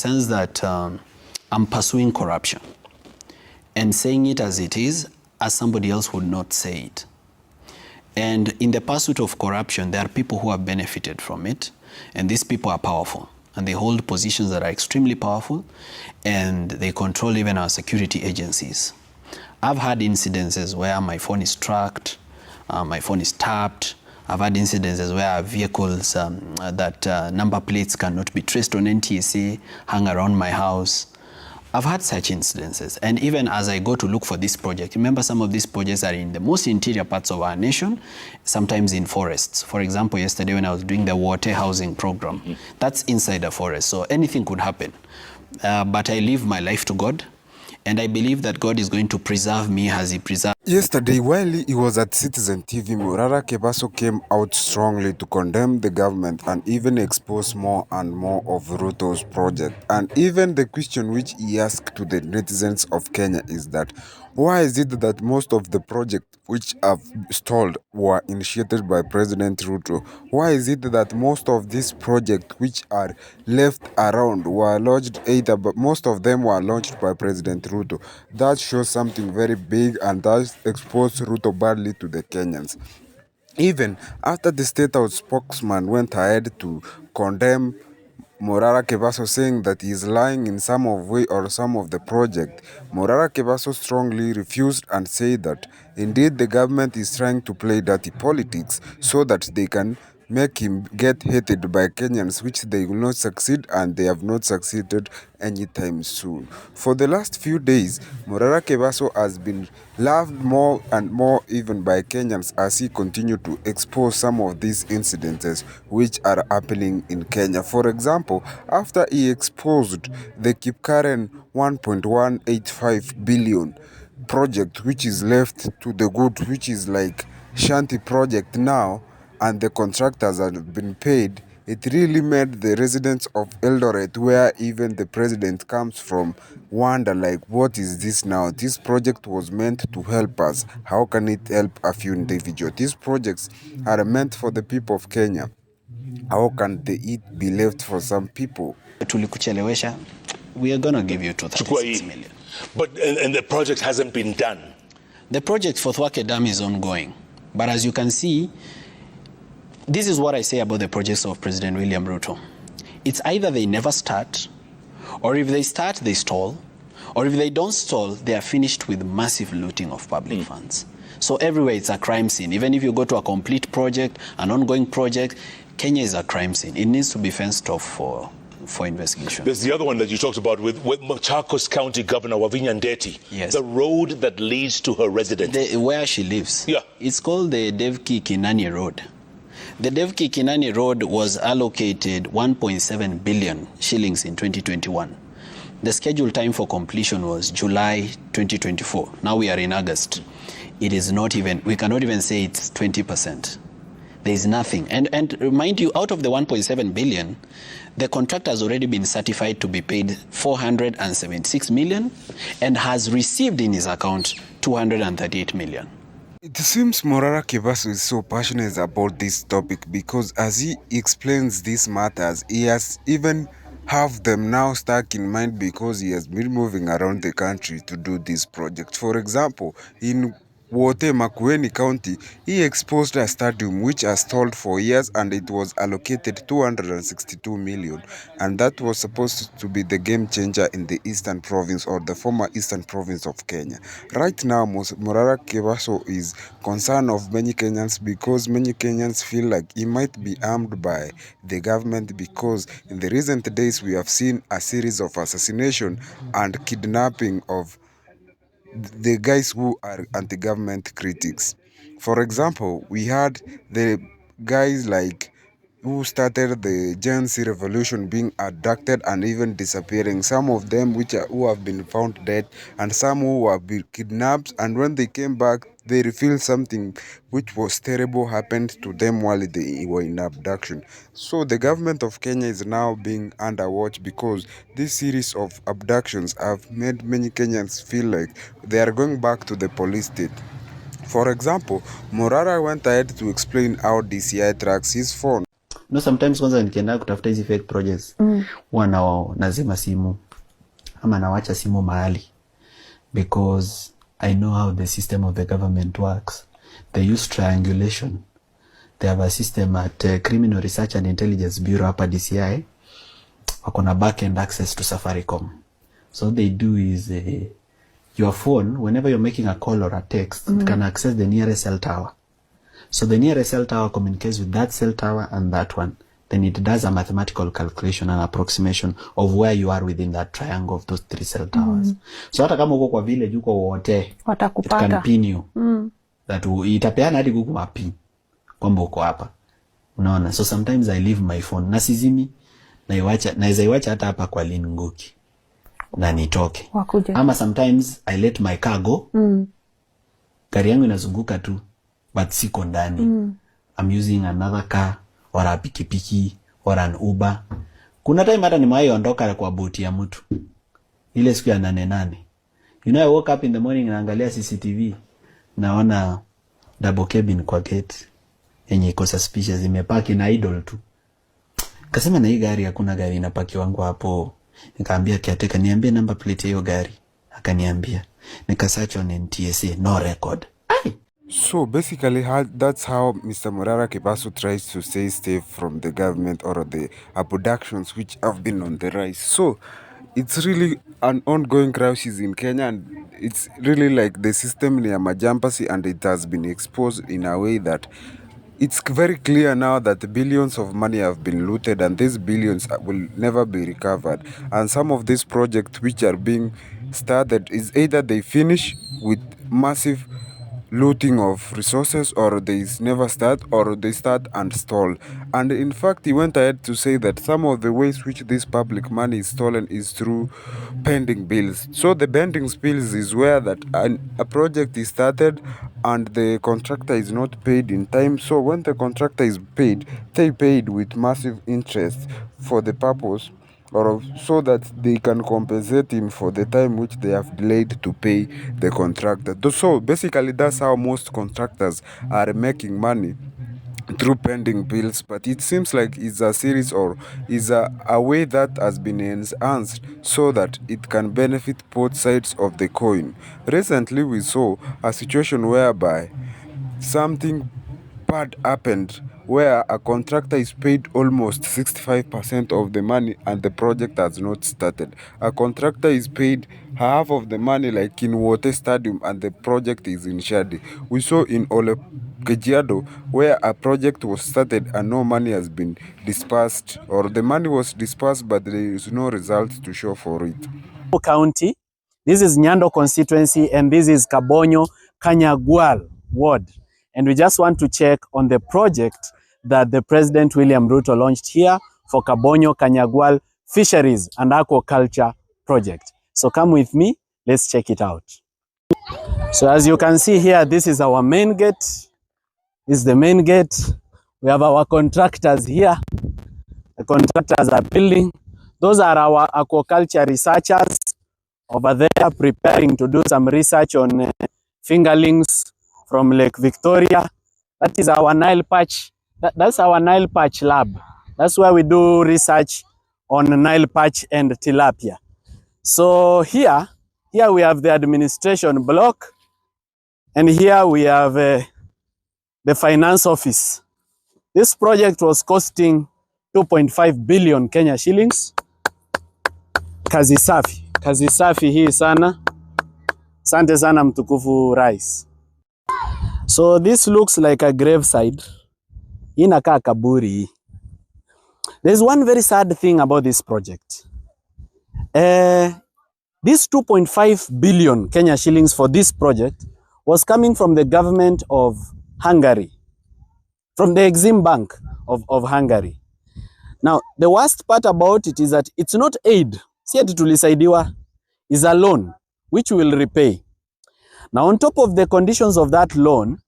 Sense that I'm pursuing corruption and saying it as it is, as somebody else would not say it. And in the pursuit of corruption, there are people who have benefited from it, and these people are powerful, and they hold positions that are extremely powerful, and they control even our security agencies. I've had incidences where my phone is tracked, my phone is tapped. I've had incidences where vehicles that number plates cannot be traced on NTSA hang around my house. I've had such incidences. And even as I go to look for this project, remember some of these projects are in the most interior parts of our nation, sometimes in forests. For example, yesterday when I was doing the water housing program, that's inside a forest, so anything could happen. But I leave my life to God, and I believe that God is going to preserve me as he preserved. Yesterday, while he was at Citizen TV, Morara Kebaso came out strongly to condemn the government and even expose more and more of Ruto's project. And even the question which he asked to the netizens of Kenya is that, why is it that most of the projects which have stalled were initiated by President Ruto? Why is it that most of these projects which are left around were launched either, but most of them were launched by President Ruto? That shows something very big, and that exposed Ruto badly to the Kenyans. Even after the State House spokesman went ahead to condemn Morara Kebaso, saying that he is lying in some of way or some of the project, Morara Kebaso strongly refused and said that indeed the government is trying to play dirty politics so that they can make him get hated by Kenyans, which they will not succeed, and they have not succeeded anytime soon. For the last few days, Morara Kebaso has been loved more and more even by Kenyans as he continued to expose some of these incidences which are happening in Kenya. For example, after he exposed the Kipkaren 1.185 billion project which is left to the good, which is like shanty project now, and the contractors have been paid, it really made the residents of Eldoret, where even the president comes from, wonder like, what is this now? This project was meant to help us. How can it help a few individuals? These projects are meant for the people of Kenya. How can it be left for some people? Tulikuchelewesha, we are going to give you 236 million. But and the project hasn't been done. The project for Thwake Dam is ongoing. But as you can see, this is what I say about the projects of President William Ruto. It's either they never start, or if they start, they stall, or if they don't stall, they are finished with massive looting of public funds. So everywhere it's a crime scene. Even if you go to a complete project, an ongoing project, Kenya is a crime scene. It needs to be fenced off for investigation. There's the other one that you talked about with Machakos County Governor Wavinya Ndeti. Yes. The road that leads to her residence. Where she lives. Yeah. It's called the Devki Kinani Road. The Devki Kinani Road was allocated 1.7 billion shillings in 2021. The scheduled time for completion was July 2024. Now we are in August. It is not even, we cannot even say it's 20%. There is nothing. And remind you, out of the 1.7 billion, the contractor has already been certified to be paid 476 million and has received in his account 238 million. It seems Morara Kebaso is so passionate about this topic because as he explains these matters, he has even have them now stuck in mind because he has been moving around the country to do this project. For example, in Wote Makueni County, he exposed a stadium which has stalled for years and it was allocated 262 million, and that was supposed to be the game changer in the Eastern Province or the former Eastern Province of Kenya. Right now, Morara Kebaso is concern of many Kenyans because many Kenyans feel like he might be armed by the government because in the recent days we have seen a series of assassination and kidnapping of the guys who are anti-government critics. For example, we had the guys like who started the Gen Z revolution being abducted and even disappearing. Some of them who have been found dead, and some who have been kidnapped, and when they came back, they revealed something which was terrible happened to them while they were in abduction. So the government of Kenya is now being under watch because this series of abductions have made many Kenyans feel like they are going back to the police state. For example, Morara went ahead to explain how DCI tracks his phone. No, sometimes kwanza nikienda kutafuta hizi fake projects, huwa nazima simu ama nawacha simu mahali, because I know how the system of the government works. They use triangulation. They have a system at Criminal Research and Intelligence Bureau hapa DCI. Wako na back-end access to Safaricom. So what they do is your phone, whenever you're making a call or a text, it can access the nearest cell tower. So the nearest cell tower communicates with that cell tower and that one. Then it does a mathematical calculation and approximation of where you are within that triangle of those 3 cell towers. So hata kama uko kwa village, uko wote, it can pin you. That itapeana hadi Google mapping kwamba uko hapa. Unaona? So sometimes I leave my phone. Nasizimi, naweza iwacha hata hapa kwa Lin Nguki na nitoke. Ama sometimes I let my car go. Gari yangu inazunguka tu, but siko ndani. I'm using another car or a pikipiki or an Uber. Kuna time hata nimewahi ondoka kwa boti ya mtu ile siku ya 8. You know, I woke up in the morning naangalia CCTV, naona double cabin kwa gate yenye iko suspicious, imepaki na idle tu. Kasema na hii gari hakuna gari inapaki wangu hapo. Nikaambia kiateka niambie number plate hiyo gari. Akaniambia. Nikasearch on NTSA, no record. So basically, that's how Mr. Morara Kebaso tries to stay safe from the government or the abductions which have been on the rise. So it's really an ongoing crisis in Kenya, and it's really like the system near Majampasi, and it has been exposed in a way that it's very clear now that billions of money have been looted, and these billions will never be recovered. And some of these projects which are being started is either they finish with massive looting of resources, or they never start, or they start and stall. And in fact, he went ahead to say that some of the ways which this public money is stolen is through pending bills. So the pending bills is where that a project is started and the contractor is not paid in time. So when the contractor is paid, they paid with massive interest for the purpose, or so that they can compensate him for the time which they have delayed to pay the contractor. So basically that's how most contractors are making money, through pending bills. But it seems like it's a series, or is a way that has been enhanced so that it can benefit both sides of the coin. Recently we saw a situation whereby something bad happened, where a contractor is paid almost 65% of the money and the project has not started. A contractor is paid half of the money, like in Wote Stadium, and the project is in Shadi. We saw in Ole Kejiado, where a project was started and no money has been dispersed, or the money was dispersed but there is no results to show for it. County, this is Nyando constituency, and this is Kabonyo Kanyagwal ward. And we just want to check on the project that the President William Ruto launched here for Kabonyo Kanyagwal Fisheries and Aquaculture Project. So come with me, let's check it out. So as you can see here, this is our main gate. This is the main gate. We have our contractors here. The contractors are building. Those are our aquaculture researchers over there preparing to do some research on fingerlings from Lake Victoria. That is our Nile Perch. That's our Nile Perch lab. That's where we do research on Nile Perch and tilapia. So here we have the administration block, and here we have the finance office. This project was costing 2.5 billion Kenya shillings. Kazi safi. Kazi safi hii sana. Asante sana mtukufu Rais. So this looks like a graveside. Inakaa kaburi. There's one very sad thing about this project. This 2.5 billion Kenya shillings for this project was coming from the government of Hungary, from the Exim Bank of Hungary. Now, the worst part about it is that it's not aid. Si ati tulisaidiwa, is a loan which we will repay. Now, on top of the conditions of that loan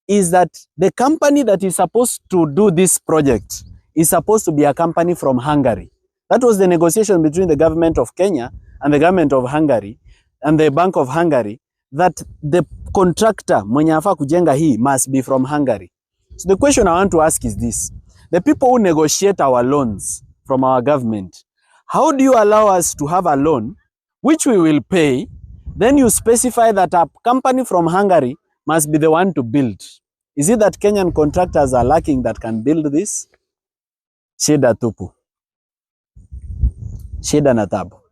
is that the company that is supposed to do this project is supposed to be a company from Hungary. That was the negotiation between the government of Kenya and the government of Hungary and the Bank of Hungary, that the contractor mwenye anafaa kujenga hii must be from Hungary. So the question I want to ask is this: the people who negotiate our loans from our government, how do you allow us to have a loan which we will pay, then you specify that a company from Hungary must be the one to build? Is it that Kenyan contractors are lacking that can build this? Shida tupu. Shida na tabu.